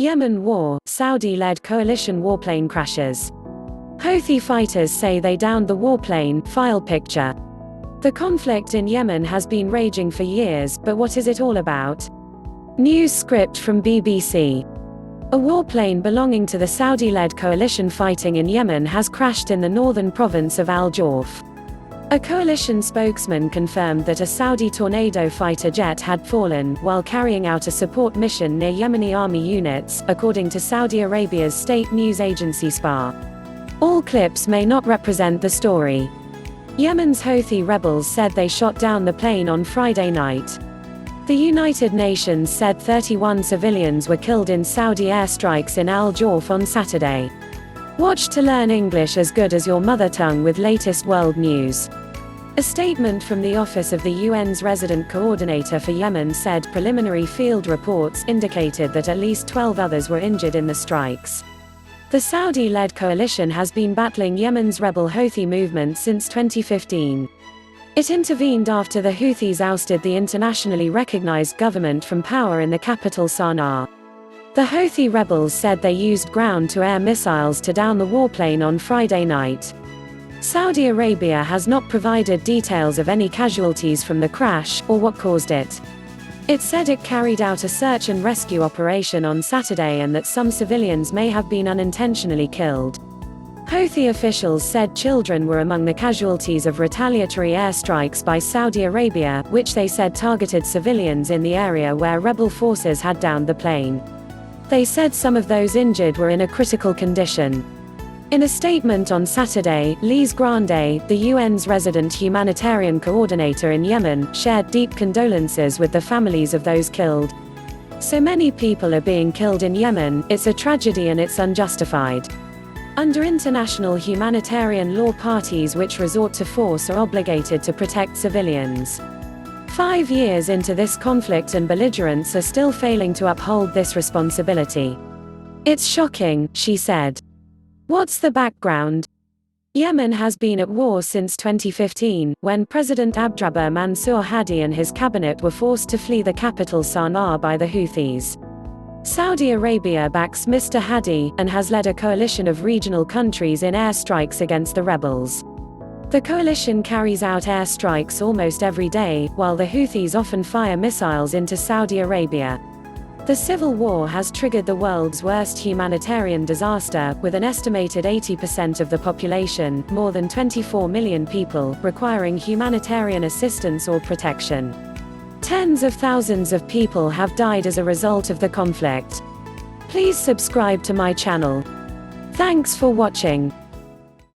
Yemen war, Saudi-led coalition warplane crashes. Houthi fighters say they downed the warplane. File picture. The conflict in Yemen has been raging for years, but what is it all about? News script from BBC. A warplane belonging to the Saudi-led coalition fighting in Yemen has crashed in the northern province of al-Jawf. A coalition spokesman confirmed that a Saudi Tornado fighter jet had fallen while carrying out a support mission near Yemeni army units, according to Saudi Arabia's state news agency SPA. All clips may not represent the story. Yemen's Houthi rebels said they shot down the plane on Friday night. The United Nations said 31 civilians were killed in Saudi airstrikes in al-Jawf on Saturday. Watch to learn English as good as your mother tongue with latest world news. A statement from the Office of the UN's Resident Coordinator for Yemen said preliminary field reports indicated that at least 12 others were injured in the strikes. The Saudi-led coalition has been battling Yemen's rebel Houthi movement since 2015. It intervened after the Houthis ousted the internationally recognized government from power in the capital Sana'a. The Houthi rebels said they used ground-to-air missiles to down the warplane on Friday night. Saudi Arabia has not provided details of any casualties from the crash, or what caused it. It said it carried out a search and rescue operation on Saturday and that some civilians may have been unintentionally killed. Houthi officials said children were among the casualties of retaliatory airstrikes by Saudi Arabia, which they said targeted civilians in the area where rebel forces had downed the plane. They said some of those injured were in a critical condition. In a statement on Saturday, Lise Grande, the UN's resident humanitarian coordinator in Yemen, shared deep condolences with the families of those killed. So many people are being killed in Yemen, it's a tragedy and it's unjustified. Under international humanitarian law, parties which resort to force are obligated to protect civilians. 5 years into this conflict and belligerents are still failing to uphold this responsibility. It's shocking, she said. What's the background? Yemen has been at war since 2015, when President Abdrabbuh Mansour Hadi and his cabinet were forced to flee the capital Sana'a by the Houthis. Saudi Arabia backs Mr. Hadi, and has led a coalition of regional countries in airstrikes against the rebels. The coalition carries out airstrikes almost every day, while the Houthis often fire missiles into Saudi Arabia. The civil war has triggered the world's worst humanitarian disaster, with an estimated 80% of the population, more than 24 million people, requiring humanitarian assistance or protection. Tens of thousands of people have died as a result of the conflict. Please subscribe to my channel. Thanks for watching.